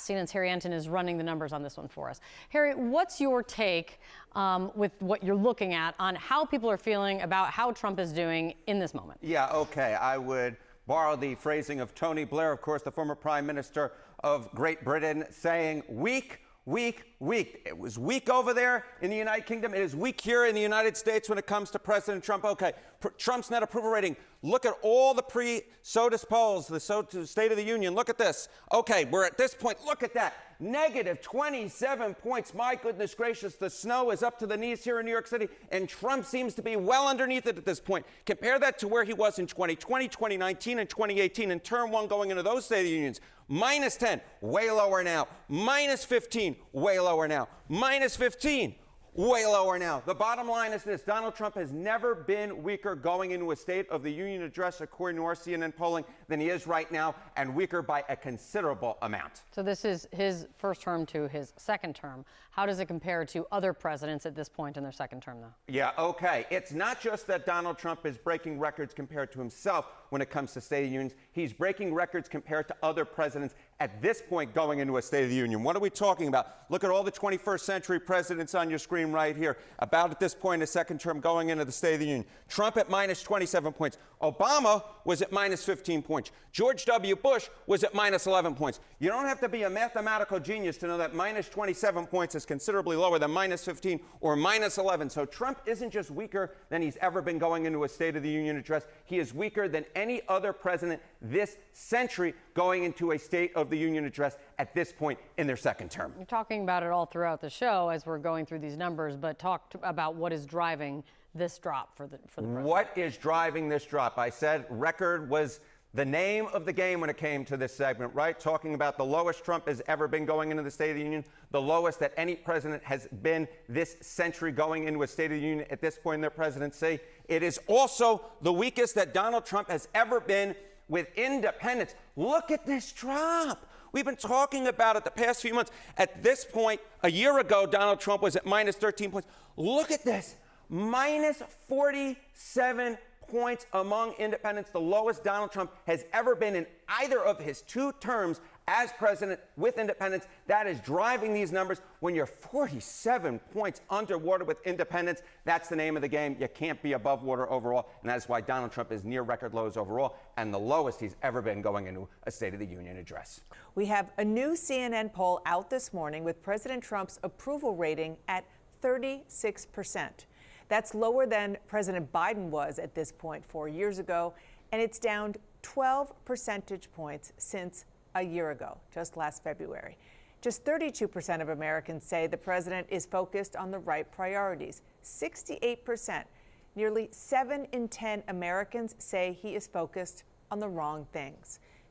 CNN's Harry Enton is running the numbers on this one for us. Harry, what's your take with what you're looking at on how people are feeling about how Trump is doing in this moment? Yeah, okay. I would borrow the phrasing of Tony Blair, of course, the former Prime Minister of Great Britain, saying weak, weak, weak. It was weak over there in the United Kingdom. It is weak here in the United States when it comes to President Trump. Okay, Trump's net approval rating. Look at all the pre-SOTUS polls, the S.O.T.U State of the Union. Look at this. Okay, we're at this point. Look at that. Negative 27 points. My goodness gracious, the snow is up to the knees here in New York City, and Trump seems to be well underneath it at this point. Compare that to where he was in 2020, 2019, and 2018 in term one going into those State of the Unions. Minus 10, way lower now. Minus 15, way lower now. Minus 15, way lower now. The bottom line is this. Donald Trump has never been weaker going into a State of the Union address, according to our CNN polling, than he is right now, and weaker by a considerable amount. So this is his first term to his second term. How does it compare to other presidents at this point in their second term, though? Yeah, okay. It's not just that Donald Trump is breaking records compared to himself when it comes to State of the Unions. He's breaking records compared to other presidents at this point going into a State of the Union. What are we talking about? Look at all the 21st century presidents on your screen right here. About at this point in his second term going into the State of the Union. Trump at minus 27 points. Obama was at minus 15 points. George W. Bush was at minus 11 points. You don't have to be a mathematical genius to know that minus 27 points is considerably lower than minus 15 or minus 11. So Trump isn't just weaker than he's ever been going into a State of the Union address. He is weaker than any other president this century going into a State of the Union address at this point in their second term. You're talking about it all throughout the show as we're going through these numbers, but talk about what is driving this drop for the president. What is driving this drop? I said record was the name of the game when it came to this segment, right? Talking about the lowest Trump has ever been going into the State of the Union, the lowest that any president has been this century going into a State of the Union at this point in their presidency. It is also the weakest that Donald Trump has ever been with independents. Look at this drop. We've been talking about it the past few months. At this point, a year ago, Donald Trump was at minus 13 points. Look at this. Minus 47 points among independents, the lowest Donald Trump has ever been in either of his two terms as president with independents. That is driving these numbers. When you're 47 points underwater with independents, that's the name of the game. You can't be above water overall, and that's why Donald Trump is near record lows overall and the lowest he's ever been going into a State of the Union address. We have a new CNN poll out this morning with President Trump's approval rating at 36%. That's lower than President Biden was at this point 4 years ago, and it's down 12 percentage points since a year ago, just last February. Just 32% of Americans say the president is focused on the right priorities. 68%, nearly 7 in 10 Americans say he is focused on the wrong things.